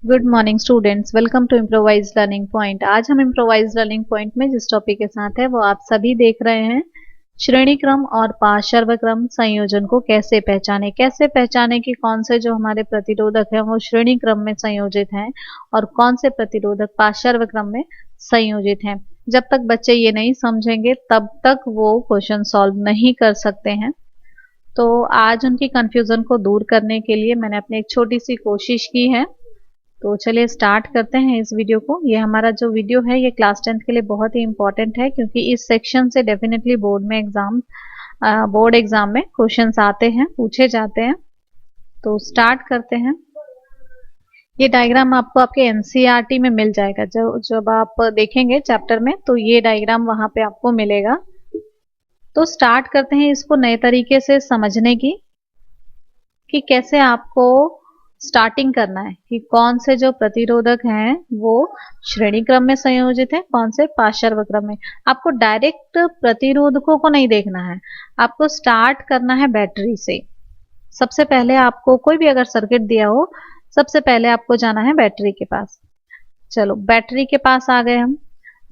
Good morning students, welcome to improvise learning point. आज हम improvise learning point में जिस टॉपिक के साथ है वो आप सभी देख रहे हैं, श्रेणी क्रम और पार्श्व क्रम संयोजन को कैसे पहचाने कि कौन से जो हमारे प्रतिरोधक हैं वो श्रेणी क्रम में संयोजित हैं और कौन से प्रतिरोधक पार्श्व क्रम में संयोजित हैं। जब तक बच्चे ये नहीं समझेंगे तब तक वो क्वेश्चन सॉल्व नहीं कर सकते हैं। तो आज उनकी कंफ्यूजन को दूर करने के लिए मैंने अपनी एक छोटी सी कोशिश की है। तो चलिए स्टार्ट करते हैं इस वीडियो को। ये हमारा जो वीडियो है ये क्लास 10 के लिए बहुत ही इंपॉर्टेंट है, क्योंकि इस सेक्शन से डेफिनेटली बोर्ड एग्जाम में क्वेश्चंस आते हैं, पूछे जाते हैं। तो स्टार्ट करते हैं। ये डायग्राम आपको आपके एनसीईआरटी में मिल जाएगा। जब आप देखेंगे चैप्टर में तो ये डायग्राम वहां पे आपको मिलेगा। तो स्टार्ट करते हैं इसको नए तरीके से समझने की, कि कैसे आपको स्टार्टिंग करना है कि कौन से जो प्रतिरोधक हैं वो श्रेणी क्रम में संयोजित है, कौन से पार्श्व क्रम में। आपको डायरेक्ट प्रतिरोधकों को नहीं देखना है, आपको स्टार्ट करना है बैटरी से। सबसे पहले आपको कोई भी अगर सर्किट दिया हो, सबसे पहले आपको जाना है बैटरी के पास। चलो बैटरी के पास आ गए हम।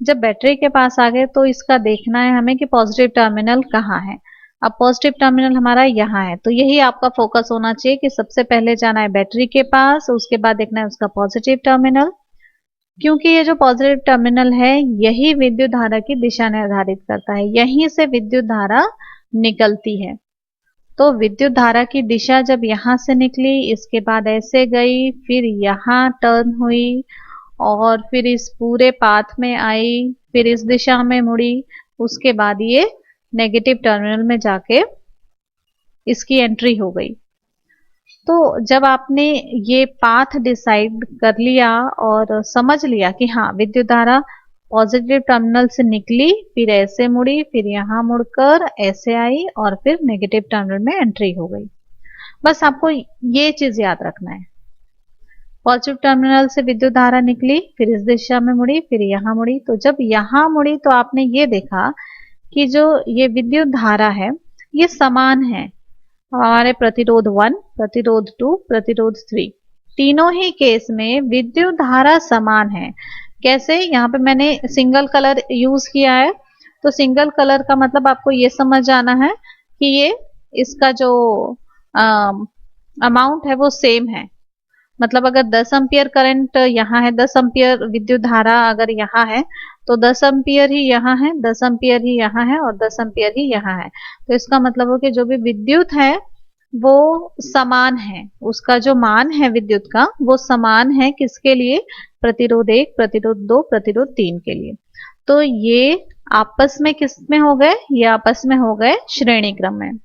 जब बैटरी के पास आ गए तो इसका देखना है हमें कि पॉजिटिव टर्मिनल कहाँ है। अब पॉजिटिव टर्मिनल हमारा यहाँ है, तो यही आपका फोकस होना चाहिए कि सबसे पहले जाना है बैटरी के पास, उसके बाद देखना है उसका पॉजिटिव टर्मिनल। क्योंकि ये जो पॉजिटिव टर्मिनल है यही विद्युत धारा की दिशा निर्धारित करता है, यहीं से विद्युत धारा निकलती है। तो विद्युत धारा की दिशा जब यहाँ से निकली, इसके बाद ऐसे गई, फिर यहाँ टर्न हुई और फिर इस पूरे पाथ में आई, फिर इस दिशा में मुड़ी, उसके बाद ये नेगेटिव टर्मिनल में जाके इसकी एंट्री हो गई। तो जब आपने ये पाथ डिसाइड कर लिया और समझ लिया कि हाँ विद्युत धारा पॉजिटिव टर्मिनल से निकली, फिर ऐसे मुड़ी, फिर यहाँ मुड़कर ऐसे आई और फिर नेगेटिव टर्मिनल में एंट्री हो गई, बस आपको ये चीज याद रखना है। पॉजिटिव टर्मिनल से विद्युत धारा निकली, फिर इस दिशा में मुड़ी, फिर यहाँ मुड़ी। तो जब यहाँ मुड़ी तो आपने ये देखा कि जो ये विद्युत धारा है ये समान है हमारे प्रतिरोध 1, प्रतिरोध 2, प्रतिरोध 3, तीनों ही केस में विद्युत धारा समान है। कैसे? यहाँ पे मैंने सिंगल कलर यूज किया है, तो सिंगल कलर का मतलब आपको ये समझ आना है कि ये इसका जो अमाउंट है वो सेम है। मतलब अगर 10 एम्पियर करंट यहाँ है, 10 एम्पियर विद्युत धारा अगर यहाँ है तो 10 एम्पियर ही यहाँ है, 10 एम्पियर ही यहाँ है और 10 एम्पियर ही यहाँ है। तो इसका मतलब हो कि जो भी विद्युत है वो समान है, उसका जो मान है विद्युत का वो समान है। किसके लिए? प्रतिरोध 1, प्रतिरोध 2, प्रतिरोध 3 के लिए। तो ये आपस में किस में हो गए? ये आपस में हो गए श्रेणी क्रम में।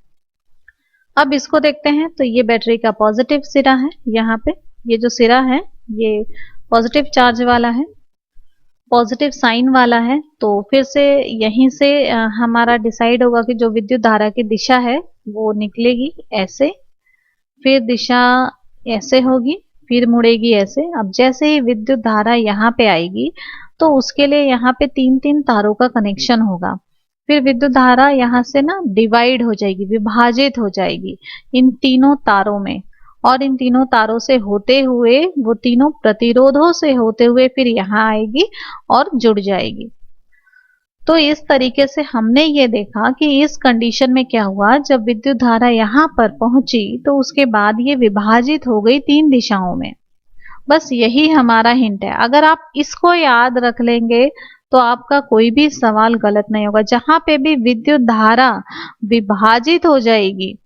अब इसको देखते हैं। तो ये बैटरी का पॉजिटिव सिरा है, यहाँ पे ये जो सिरा है ये पॉजिटिव चार्ज वाला है, पॉजिटिव साइन वाला है। तो फिर से यहीं से हमारा डिसाइड होगा कि जो विद्युत धारा की दिशा है वो निकलेगी ऐसे, फिर दिशा ऐसे होगी, फिर मुड़ेगी ऐसे। अब जैसे ही विद्युत धारा यहाँ पे आएगी तो उसके लिए यहाँ पे 3-3 तारों का कनेक्शन होगा। फिर विद्युत धारा यहाँ से ना डिवाइड हो जाएगी, विभाजित हो जाएगी इन तीनों तारों में, और इन तीनों तारों से होते हुए वो तीनों प्रतिरोधों से होते हुए फिर यहाँ आएगी और जुड़ जाएगी। तो इस तरीके से हमने ये देखा कि इस कंडीशन में क्या हुआ, जब विद्युत धारा यहाँ पर पहुंची तो उसके बाद ये विभाजित हो गई 3 दिशाओं में। बस यही हमारा हिंट है। अगर आप इसको याद रख लेंगे तो आपका कोई भी सवाल गलत नहीं होगा। जहां पे भी विद्युत धारा विभाजित हो जाएगी,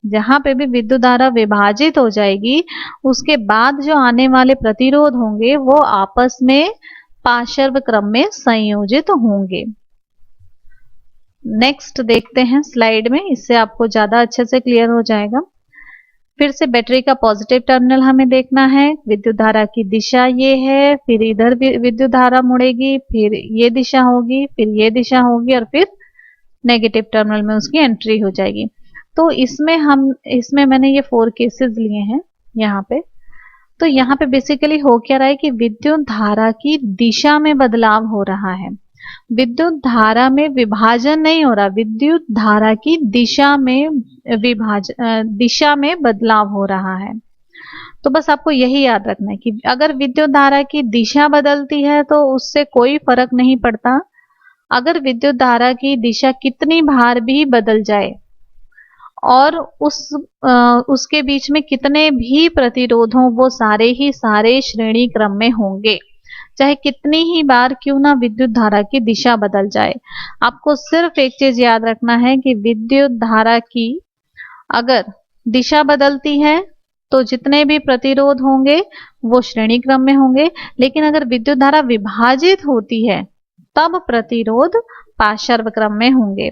जहां पे भी विद्युत धारा विभाजित हो जाएगी, उसके बाद जो आने वाले प्रतिरोध होंगे वो आपस में पार्श्व क्रम में संयोजित होंगे। नेक्स्ट देखते हैं स्लाइड में, इससे आपको ज्यादा अच्छे से क्लियर हो जाएगा। फिर से बैटरी का पॉजिटिव टर्मिनल हमें देखना है, विद्युत धारा की दिशा ये है, फिर इधर विद्युत धारा मुड़ेगी, फिर ये दिशा होगी, फिर ये दिशा होगी और फिर नेगेटिव टर्मिनल में उसकी एंट्री हो जाएगी। तो इसमें मैंने ये 4 केसेस लिए हैं यहाँ पे। तो यहाँ पे बेसिकली हो क्या रहा है कि विद्युत धारा की दिशा में बदलाव हो रहा है, विद्युत धारा में विभाजन नहीं हो रहा, विद्युत धारा की दिशा में बदलाव हो रहा है। तो बस आपको यही याद रखना है कि अगर विद्युत धारा की दिशा बदलती है तो उससे कोई फर्क नहीं पड़ता। अगर विद्युत धारा की दिशा कितनी बार भी बदल जाए और उसके बीच में कितने भी प्रतिरोध हों, वो सारे ही सारे श्रेणी क्रम में होंगे, चाहे कितनी ही बार क्यों ना विद्युत धारा की दिशा बदल जाए। आपको सिर्फ एक चीज याद रखना है कि विद्युत धारा की अगर दिशा बदलती है तो जितने भी प्रतिरोध होंगे वो श्रेणी क्रम में होंगे, लेकिन अगर विद्युत धारा विभाजित होती है तब प्रतिरोध पार्श्व क्रम में होंगे।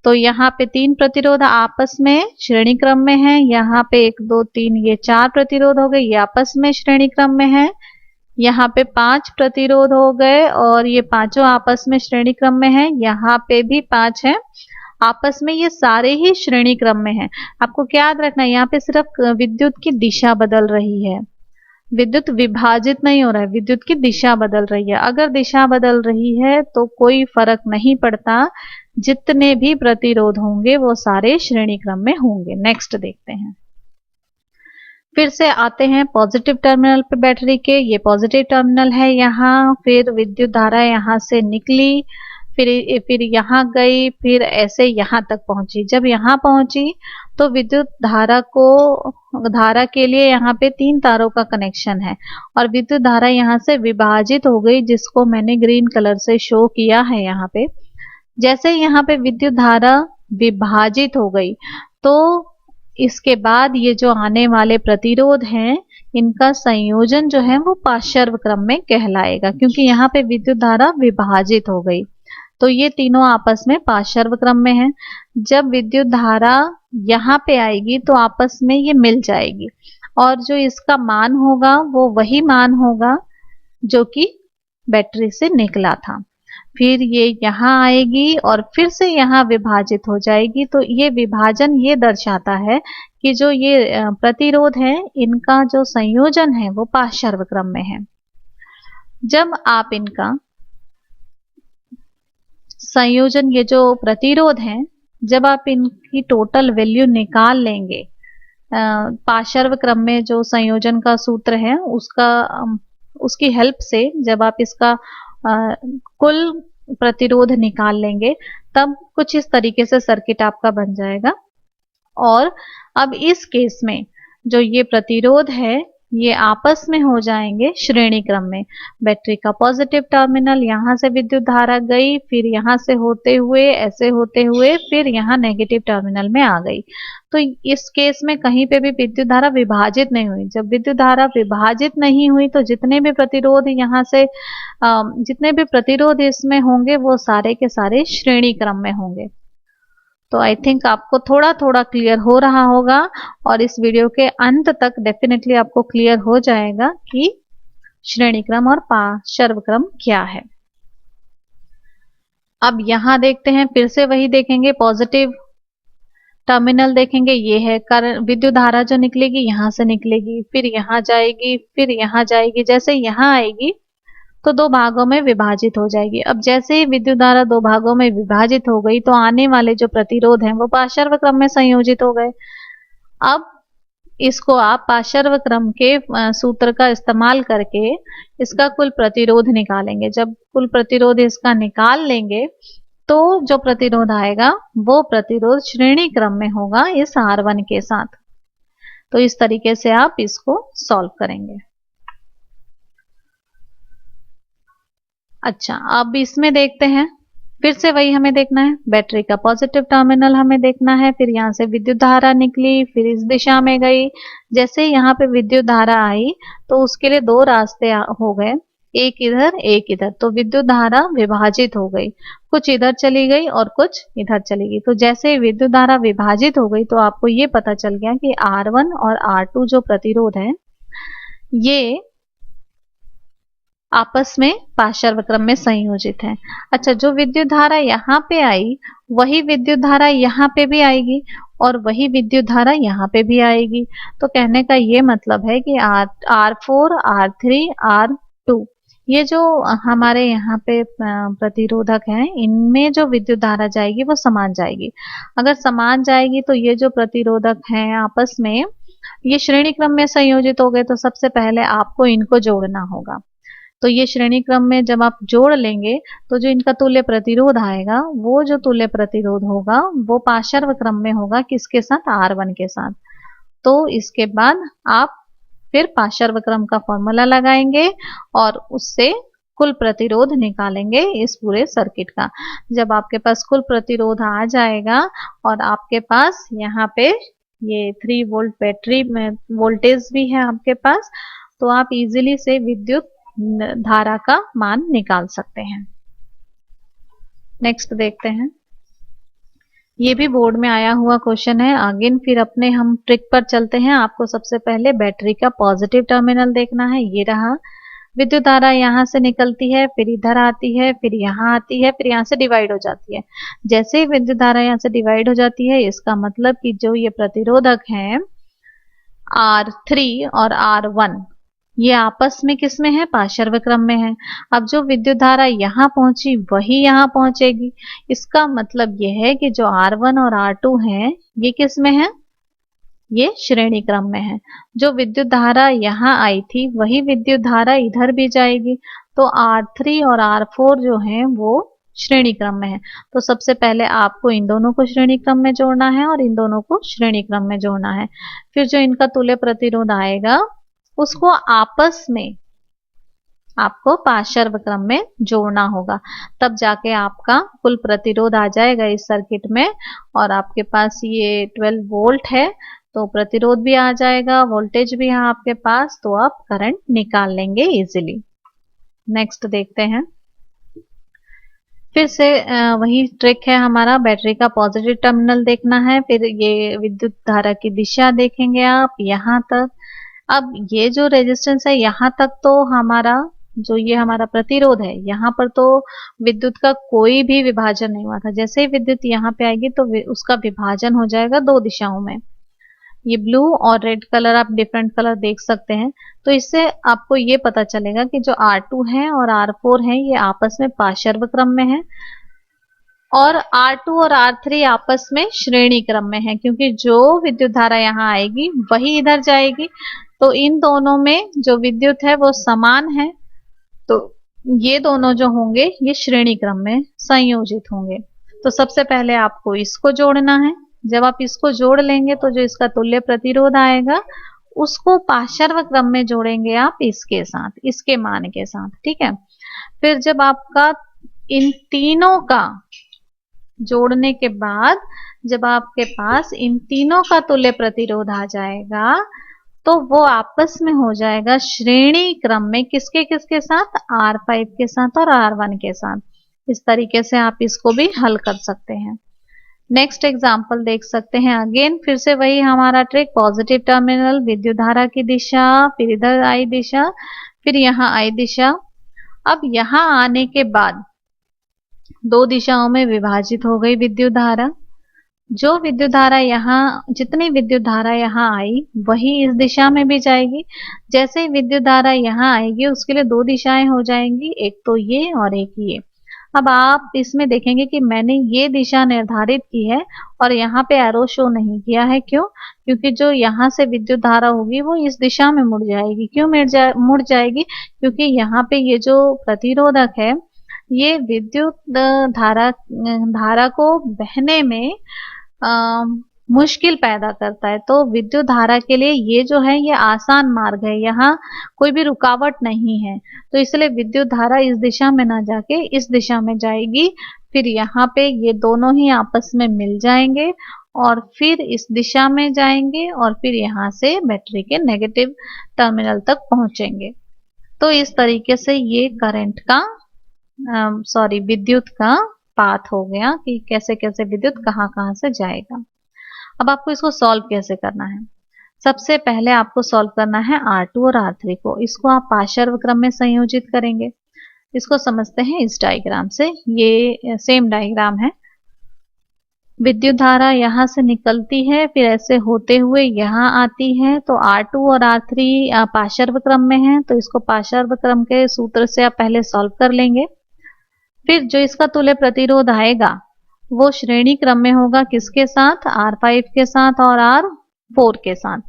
तो यहाँ पे 3 प्रतिरोध आपस में श्रेणी क्रम में है, यहाँ पे 1 2 3 ये 4 प्रतिरोध हो गए, ये आपस में श्रेणी क्रम में है, यहाँ पे 5 प्रतिरोध हो गए और ये पांचों आपस में श्रेणी क्रम में है, यहाँ पे भी 5 है आपस में, ये सारे ही श्रेणी क्रम में है। आपको क्या याद रखना है, यहाँ पे सिर्फ विद्युत की दिशा बदल रही है, विद्युत विभाजित नहीं हो रहा है, विद्युत की दिशा बदल रही है। अगर दिशा बदल रही है तो कोई फर्क नहीं पड़ता, जितने भी प्रतिरोध होंगे वो सारे श्रेणी क्रम में होंगे। नेक्स्ट देखते हैं। फिर से आते हैं पॉजिटिव टर्मिनल पे बैटरी के। ये पॉजिटिव टर्मिनल है यहाँ, फिर विद्युत धारा यहाँ से निकली, फिर यहाँ गई, फिर ऐसे यहाँ तक पहुंची। जब यहाँ पहुंची तो विद्युत धारा के लिए यहाँ पे 3 तारों का कनेक्शन है और विद्युत धारा यहाँ से विभाजित हो गई, जिसको मैंने ग्रीन कलर से शो किया है यहाँ पे। जैसे यहाँ पे विद्युत धारा विभाजित हो गई तो इसके बाद ये जो आने वाले प्रतिरोध हैं इनका संयोजन जो है वो पार्श्व क्रम में कहलाएगा, क्योंकि यहाँ पे विद्युत धारा विभाजित हो गई। तो ये तीनों आपस में पार्श्व क्रम में है। जब विद्युत धारा यहाँ पे आएगी तो आपस में ये मिल जाएगी और जो इसका मान होगा वो वही मान होगा जो कि बैटरी से निकला था। फिर ये यहाँ आएगी और फिर से यहाँ विभाजित हो जाएगी। तो ये विभाजन ये दर्शाता है कि जो ये प्रतिरोध है इनका जो संयोजन है वो पार्श्व क्रम में है। जब आप इनका संयोजन, ये जो प्रतिरोध है, जब आप इनकी टोटल वैल्यू निकाल लेंगे, पार्श्व क्रम में जो संयोजन का सूत्र है उसकी हेल्प से जब आप इसका कुल प्रतिरोध निकाल लेंगे तब कुछ इस तरीके से सर्किट आपका बन जाएगा। और अब इस केस में जो ये प्रतिरोध है ये आपस में हो जाएंगे श्रेणी क्रम में। बैटरी का पॉजिटिव टर्मिनल, यहाँ से विद्युत धारा गई, फिर यहाँ से होते हुए ऐसे होते हुए फिर यहाँ नेगेटिव टर्मिनल में आ गई। तो इस केस में कहीं पे भी विद्युत धारा विभाजित नहीं हुई। जब विद्युत धारा विभाजित नहीं हुई तो जितने भी प्रतिरोध यहाँ से जितने भी प्रतिरोध इसमें होंगे वो सारे के सारे श्रेणी क्रम में होंगे। तो आई थिंक आपको थोड़ा थोड़ा क्लियर हो रहा होगा और इस वीडियो के अंत तक डेफिनेटली आपको क्लियर हो जाएगा कि श्रेणी क्रम और पार्श्व क्रम क्या है। अब यहां देखते हैं, फिर से वही देखेंगे, पॉजिटिव टर्मिनल देखेंगे। ये है कारण विद्युत धारा जो निकलेगी यहाँ से निकलेगी, फिर यहाँ जाएगी, फिर यहाँ जाएगी। जैसे यहाँ आएगी तो 2 भागों में विभाजित हो जाएगी। अब जैसे ही विद्युत धारा 2 भागों में विभाजित हो गई तो आने वाले जो प्रतिरोध हैं वो पार्श्व क्रम में संयोजित हो गए। अब इसको आप पार्श्व क्रम के सूत्र का इस्तेमाल करके इसका कुल प्रतिरोध निकालेंगे। जब कुल प्रतिरोध इसका निकाल लेंगे तो जो प्रतिरोध आएगा वो प्रतिरोध श्रेणी क्रम में होगा इस R1 के साथ। तो इस तरीके से आप इसको सॉल्व करेंगे। अच्छा, अब इसमें देखते हैं, फिर से वही हमें देखना है, बैटरी का पॉजिटिव टर्मिनल हमें देखना है। फिर यहाँ से विद्युत धारा निकली, फिर इस दिशा में गई। जैसे यहाँ पे विद्युत धारा आई तो उसके लिए 2 रास्ते हो गए, एक इधर एक इधर। तो विद्युत धारा विभाजित हो गई, कुछ इधर चली गई और कुछ इधर चली गई। तो जैसे विद्युत धारा विभाजित हो गई तो आपको ये पता चल गया कि R1 और R2 जो प्रतिरोध है ये आपस में पार्श्व क्रम में संयोजित है। अच्छा, जो विद्युत धारा यहाँ पे आई वही विद्युत धारा यहाँ पे भी आएगी और वही विद्युत धारा यहाँ पे भी आएगी। तो कहने का ये मतलब है कि R4, R3, R2 ये जो हमारे यहाँ पे प्रतिरोधक हैं इनमें जो विद्युत धारा जाएगी वो समान जाएगी। अगर समान जाएगी तो ये जो प्रतिरोधक हैं आपस में ये श्रेणी क्रम में संयोजित हो गए तो सबसे पहले आपको इनको जोड़ना होगा। तो ये श्रेणी क्रम में जब आप जोड़ लेंगे तो जो इनका तुल्य प्रतिरोध आएगा, वो जो तुल्य प्रतिरोध होगा वो पार्श्व क्रम में होगा, किसके साथ? R1 के साथ। तो इसके बाद आप फिर पार्श्व क्रम का फॉर्मूला लगाएंगे और उससे कुल प्रतिरोध निकालेंगे इस पूरे सर्किट का। जब आपके पास कुल प्रतिरोध आ जाएगा और आपके पास यहाँ पे ये 3 वोल्ट बैटरी में वोल्टेज भी है आपके पास, तो आप इजीली से विद्युत धारा का मान निकाल सकते हैं। नेक्स्ट देखते हैं, ये भी बोर्ड में आया हुआ क्वेश्चन है। अगेन फिर अपने हम ट्रिक पर चलते हैं। आपको सबसे पहले बैटरी का पॉजिटिव टर्मिनल देखना है। ये रहा, विद्युत धारा यहाँ से निकलती है, फिर इधर आती है, फिर यहाँ आती है, फिर यहाँ से डिवाइड हो जाती है। जैसे ही विद्युत धारा यहाँ से डिवाइड हो जाती है, इसका मतलब कि जो ये प्रतिरोधक है R3 और R1, ये आपस में किस में है? पार्श्व क्रम में है। अब जो विद्युत धारा यहाँ पहुंची वही यहाँ पहुंचेगी। इसका मतलब यह है कि जो R1 और R2 है ये किस में है? ये श्रेणी क्रम में है। जो विद्युत धारा यहाँ आई थी वही विद्युत धारा इधर भी जाएगी। तो R3 और R4 जो है वो श्रेणी क्रम में है। तो सबसे पहले आपको इन दोनों को श्रेणी क्रम में जोड़ना है और इन दोनों को श्रेणी क्रम में जोड़ना है। फिर जो इनका तुल्य प्रतिरोध आएगा उसको आपस में आपको पार्श्व क्रम में जोड़ना होगा, तब जाके आपका कुल प्रतिरोध आ जाएगा इस सर्किट में। और आपके पास ये 12 वोल्ट है तो प्रतिरोध भी आ जाएगा, वोल्टेज भी है आपके पास, तो आप करंट निकाल लेंगे इजीली। नेक्स्ट देखते हैं, फिर से वही ट्रिक है हमारा, बैटरी का पॉजिटिव टर्मिनल देखना है। फिर ये विद्युत धारा की दिशा देखेंगे आप यहाँ तक। अब ये जो रेजिस्टेंस है यहाँ तक तो हमारा जो ये हमारा प्रतिरोध है, यहाँ पर तो विद्युत का कोई भी विभाजन नहीं हुआ था। जैसे ही विद्युत यहाँ पे आएगी तो उसका विभाजन हो जाएगा दो दिशाओं में। ये ब्लू और रेड कलर आप डिफरेंट कलर देख सकते हैं। तो इससे आपको ये पता चलेगा कि जो R2 है और R4 है ये आपस में पार्श्व क्रम में है और R2 और R3 आपस में श्रेणी क्रम में है, क्योंकि जो विद्युत धारा यहाँ आएगी वही इधर जाएगी। तो इन दोनों में जो विद्युत है वो समान है, तो ये दोनों जो होंगे ये श्रेणी क्रम में संयोजित होंगे। तो सबसे पहले आपको इसको जोड़ना है। जब आप इसको जोड़ लेंगे तो जो इसका तुल्य प्रतिरोध आएगा उसको पार्श्व क्रम में जोड़ेंगे आप इसके साथ, इसके मान के साथ, ठीक है। फिर जब आपका इन तीनों का जोड़ने के बाद जब आपके पास इन तीनों का तुल्य प्रतिरोध आ जाएगा तो वो आपस में हो जाएगा श्रेणी क्रम में, किसके किसके साथ? R5 के साथ और R1 के साथ। इस तरीके से आप इसको भी हल कर सकते हैं। नेक्स्ट एग्जांपल देख सकते हैं। अगेन फिर से वही हमारा ट्रिक, पॉजिटिव टर्मिनल, विद्युत धारा की दिशा, फिर इधर आई दिशा, फिर यहाँ आई दिशा। अब यहाँ आने के बाद दो दिशाओं में विभाजित हो गई विद्युत धारा। जो विद्युत धारा यहाँ, जितनी विद्युत धारा यहाँ आई वही इस दिशा में भी जाएगी। जैसे ही विद्युत धारा यहाँ आएगी उसके लिए दो दिशाएं हो जाएंगी, एक तो ये और एक ये। अब आप इसमें देखेंगे कि मैंने ये दिशा निर्धारित की है और यहाँ पे एरो शो नहीं किया है। क्यों? क्योंकि जो यहाँ से विद्युत धारा होगी वो इस दिशा में मुड़ जाएगी। क्यों मुड़ जाएगी? क्योंकि यहाँ पे ये जो प्रतिरोधक है ये विद्युत धारा को बहने में मुश्किल पैदा करता है। तो विद्युत धारा के लिए ये जो है ये आसान मार्ग है, यहाँ कोई भी रुकावट नहीं है। तो इसलिए विद्युत धारा इस दिशा में ना जाके इस दिशा में जाएगी। फिर यहाँ पे ये दोनों ही आपस में मिल जाएंगे और फिर इस दिशा में जाएंगे और फिर यहाँ से बैटरी के नेगेटिव टर्मिनल तक पहुंचेंगे। तो इस तरीके से ये करंट का विद्युत का पाथ हो गया कि कैसे कैसे विद्युत कहाँ कहाँ से जाएगा। अब आपको इसको सॉल्व कैसे करना है? सबसे पहले आपको सॉल्व करना है R2 और R3 को। इसको आप पार्श्व क्रम में संयोजित करेंगे। इसको समझते हैं इस डायग्राम से। ये सेम डायग्राम है। विद्युत धारा यहाँ से निकलती है, फिर ऐसे होते हुए यहाँ आती है। तो R2 और R3 पार्श्व क्रम में है, तो इसको पार्श्व क्रम के सूत्र से आप पहले सॉल्व कर लेंगे। फिर जो इसका तुल्य प्रतिरोध आएगा वो श्रेणी क्रम में होगा, किसके साथ? R5 के साथ और R4 के साथ।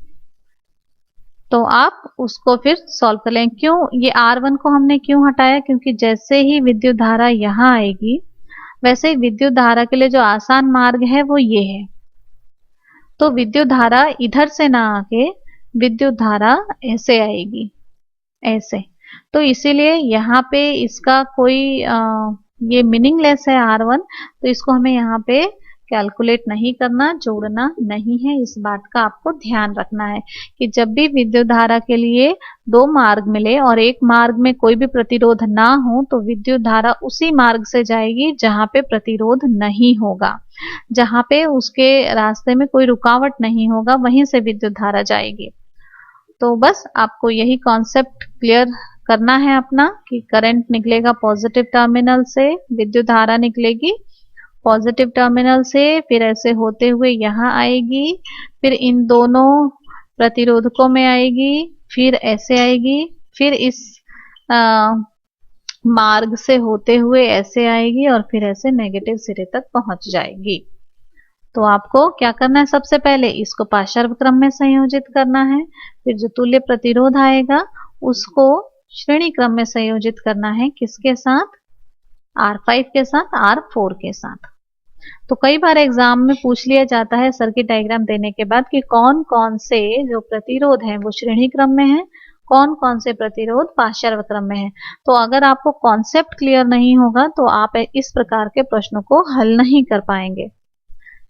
तो आप उसको फिर सॉल्व कर लें। क्यों ये R1 को हमने क्यों हटाया, क्योंकि जैसे ही विद्युत धारा यहाँ आएगी वैसे ही विद्युत धारा के लिए जो आसान मार्ग है वो ये है। तो विद्युत धारा इधर से ना आके विद्युत धारा ऐसे आएगी, ऐसे। तो इसीलिए यहाँ पे इसका कोई ये मीनिंगलेस है R1, तो इसको हमें यहाँ पे कैलकुलेट नहीं करना, जोड़ना नहीं है। इस बात का आपको ध्यान रखना है कि जब भी विद्युत धारा के लिए दो मार्ग मिले और एक मार्ग में कोई भी प्रतिरोध ना हो तो विद्युत धारा उसी मार्ग से जाएगी जहां पे प्रतिरोध नहीं होगा, जहां पे उसके रास्ते में कोई रुकावट नहीं होगा, वहीं से विद्युत धारा जाएगी। तो बस आपको यही कॉन्सेप्ट क्लियर करना है अपना कि करंट निकलेगा पॉजिटिव टर्मिनल से, विद्युत धारा निकलेगी पॉजिटिव टर्मिनल से, फिर ऐसे होते हुए यहाँ आएगी, फिर इन दोनों प्रतिरोधकों में आएगी, फिर ऐसे आएगी, फिर इस मार्ग से होते हुए ऐसे आएगी और फिर ऐसे नेगेटिव सिरे तक पहुंच जाएगी। तो आपको क्या करना है, सबसे पहले इसको पार्श्व क्रम में संयोजित करना है, फिर जो तुल्य प्रतिरोध आएगा उसको श्रेणी क्रम में संयोजित करना है, किसके साथ, R5 के साथ, R4 के साथ। तो कई बार एग्जाम में पूछ लिया जाता है सर्किट डायग्राम देने के बाद कि कौन कौन से जो प्रतिरोध हैं वो श्रेणी क्रम में है, कौन कौन से प्रतिरोध पार्श्व क्रम में है। तो अगर आपको कॉन्सेप्ट क्लियर नहीं होगा तो आप इस प्रकार के प्रश्नों को हल नहीं कर पाएंगे।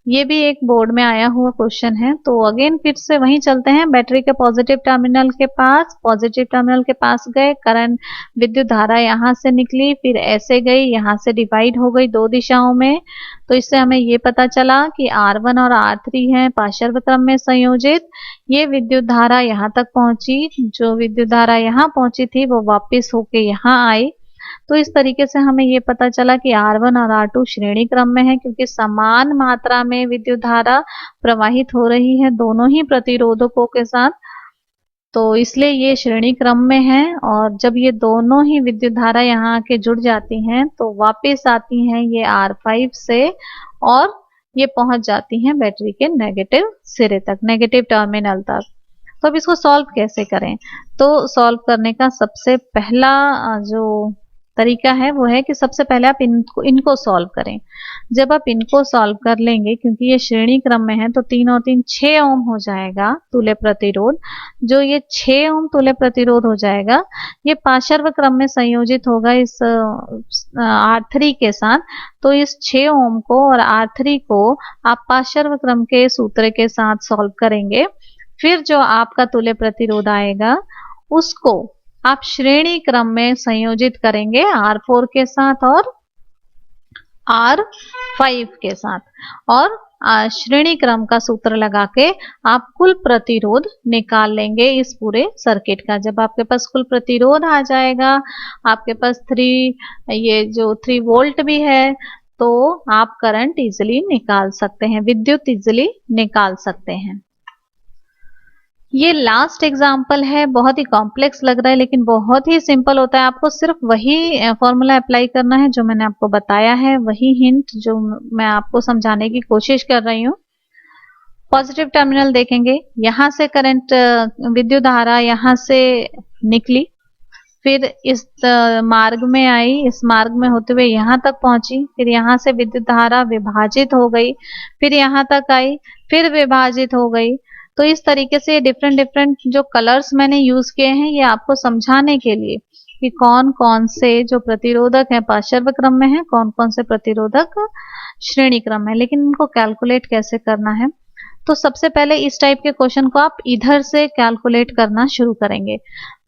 ये भी एक बोर्ड में आया हुआ क्वेश्चन है। तो अगेन फिर से वहीं चलते हैं, बैटरी के पॉजिटिव टर्मिनल के पास, पॉजिटिव टर्मिनल के पास गए, करंट विद्युत धारा यहाँ से निकली, फिर ऐसे गई, यहाँ से डिवाइड हो गई दो दिशाओं में। तो इससे हमें ये पता चला कि R1 और R3 है पार्श्व क्रम में संयोजित। ये विद्युत धारा यहाँ तक पहुंची, जो विद्युत धारा यहाँ पहुंची थी वो वापिस होके यहाँ आई। तो इस तरीके से हमें ये पता चला कि R1 और R2 श्रेणी क्रम में है, क्योंकि समान मात्रा में विद्युत धारा प्रवाहित हो रही है दोनों ही प्रतिरोधकों के साथ, तो इसलिए ये श्रेणी क्रम में है। और जब ये दोनों ही विद्युत धारा यहाँ आके जुड़ जाती हैं तो वापस आती हैं ये R5 से और ये पहुंच जाती हैं बैटरी के नेगेटिव सिरे तक, नेगेटिव टर्मिनल तक। तो अब इसको सॉल्व कैसे करें, तो सॉल्व करने का सबसे पहला जो तरीका है वो है कि सबसे पहले आप इनको सॉल्व करें। जब आप इनको सॉल्व कर लेंगे, क्योंकि ये श्रेणी क्रम में है तो 3 और 3 6 ओम हो जाएगा तुल्य प्रतिरोध। जो ये 6 ओम तुल्य प्रतिरोध हो जाएगा ये पार्श्व क्रम में संयोजित होगा इस R3 के साथ। तो इस 6 ओम को और R3 को आप पार्श्व क्रम के सूत्र के साथ सॉल्व करेंगे। फिर जो आपका तुल्य प्रतिरोध आएगा उसको आप श्रेणी क्रम में संयोजित करेंगे R4 के साथ और R5 के साथ, और श्रेणी क्रम का सूत्र लगा के आप कुल प्रतिरोध निकाल लेंगे इस पूरे सर्किट का। जब आपके पास कुल प्रतिरोध आ जाएगा, आपके पास 3 वोल्ट भी है, तो आप करंट इजिली निकाल सकते हैं, विद्युत इजिली निकाल सकते हैं। ये लास्ट एग्जाम्पल है, बहुत ही कॉम्प्लेक्स लग रहा है लेकिन बहुत ही सिंपल होता है। आपको सिर्फ वही फॉर्मूला अप्लाई करना है जो मैंने आपको बताया है, वही हिंट जो मैं आपको समझाने की कोशिश कर रही हूँ। पॉजिटिव टर्मिनल देखेंगे, यहाँ से करंट विद्युत धारा यहाँ से निकली, फिर इस मार्ग में आई, इस मार्ग में होते हुए यहाँ तक पहुंची, फिर यहाँ से विद्युत धारा विभाजित हो गई, फिर यहाँ तक आई, फिर विभाजित हो गई। तो इस तरीके से डिफरेंट जो कलर्स मैंने यूज किए हैं ये आपको समझाने के लिए कि कौन कौन से जो प्रतिरोधक है पार्श्व क्रम में है, कौन कौन से प्रतिरोधक श्रेणी क्रम है। लेकिन इनको कैलकुलेट कैसे करना है, तो सबसे पहले इस टाइप के क्वेश्चन को आप इधर से कैलकुलेट करना शुरू करेंगे।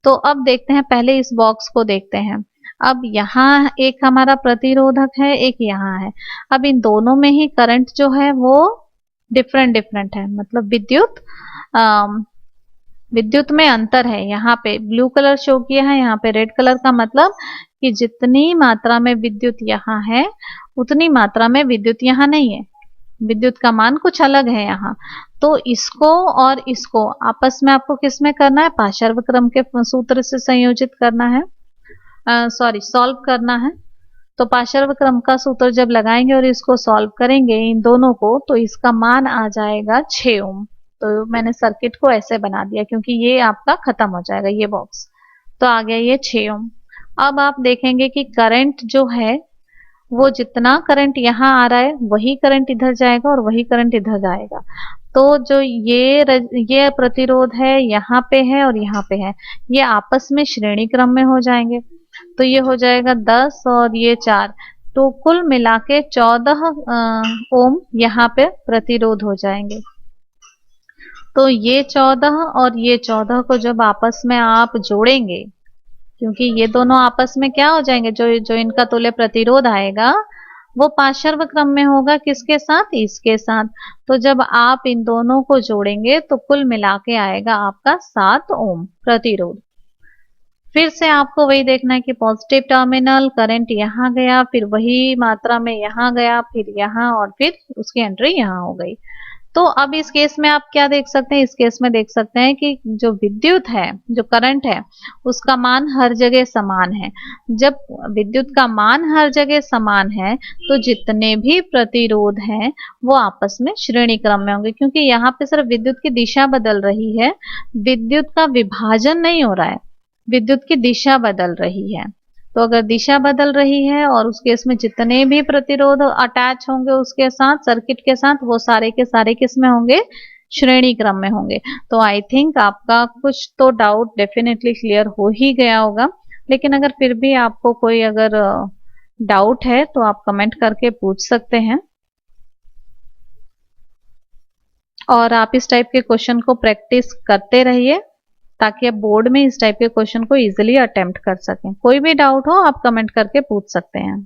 तो अब देखते हैं, पहले इस बॉक्स को देखते हैं। अब यहाँ एक हमारा प्रतिरोधक है, एक यहाँ है। अब इन दोनों में ही करंट जो है वो डिफरेंट है, मतलब विद्युत में अंतर है। यहाँ पे ब्लू कलर शो किया है, यहाँ पे रेड कलर का, मतलब कि जितनी मात्रा में विद्युत यहाँ है उतनी मात्रा में विद्युत यहाँ नहीं है, विद्युत का मान कुछ अलग है यहाँ। तो इसको और इसको आपस में आपको किस में करना है, पार्श्व क्रम के सूत्र से संयोजित करना है, सॉल्व करना है। तो पार्श्व क्रम का सूत्र जब लगाएंगे और इसको सॉल्व करेंगे इन दोनों को, तो इसका मान आ जाएगा 6 ओम। तो मैंने सर्किट को ऐसे बना दिया क्योंकि ये आपका खत्म हो जाएगा ये बॉक्स। तो आ गया ये 6 ओम। अब आप देखेंगे कि करंट जो है वो जितना करंट यहाँ आ रहा है वही करंट इधर जाएगा और वही करंट इधर जाएगा। तो जो ये प्रतिरोध है यहाँ पे है और यहाँ पे है, ये आपस में श्रेणी क्रम में हो जाएंगे। तो ये हो जाएगा 10 और ये 4, तो कुल मिला के 14 ओम यहाँ पे प्रतिरोध हो जाएंगे। तो ये 14 और ये 14 को जब आपस में आप जोड़ेंगे, क्योंकि ये दोनों आपस में क्या हो जाएंगे, जो इनका तुल्य प्रतिरोध आएगा वो पार्श्व क्रम में होगा, किसके साथ, इसके साथ। तो जब आप इन दोनों को जोड़ेंगे तो कुल मिला के आएगा आपका 7 ओम प्रतिरोध। फिर से आपको वही देखना है कि पॉजिटिव टर्मिनल करंट यहाँ गया, फिर वही मात्रा में यहाँ गया, फिर यहाँ, और फिर उसकी एंट्री यहाँ हो गई। तो अब इस केस में आप क्या देख सकते हैं, इस केस में देख सकते हैं कि जो विद्युत है, जो करंट है, उसका मान हर जगह समान है। जब विद्युत का मान हर जगह समान है तो जितने भी प्रतिरोध हैं वो आपस में श्रेणी क्रम में होंगे, क्योंकि यहाँ पे सिर्फ विद्युत की दिशा बदल रही है, विद्युत का विभाजन नहीं हो रहा है, विद्युत की दिशा बदल रही है। तो अगर दिशा बदल रही है और उस केस में जितने भी प्रतिरोध अटैच होंगे उसके साथ, सर्किट के साथ, वो सारे के सारे किस में होंगे, श्रेणी क्रम में होंगे। तो आई थिंक आपका कुछ तो डाउट डेफिनेटली क्लियर हो ही गया होगा, लेकिन अगर फिर भी आपको कोई अगर डाउट है तो आप कमेंट करके पूछ सकते हैं, और आप इस टाइप के क्वेश्चन को प्रैक्टिस करते रहिए ताकि आप बोर्ड में इस टाइप के क्वेश्चन को इजीली अटेम्प्ट कर सकें। कोई भी डाउट हो आप कमेंट करके पूछ सकते हैं।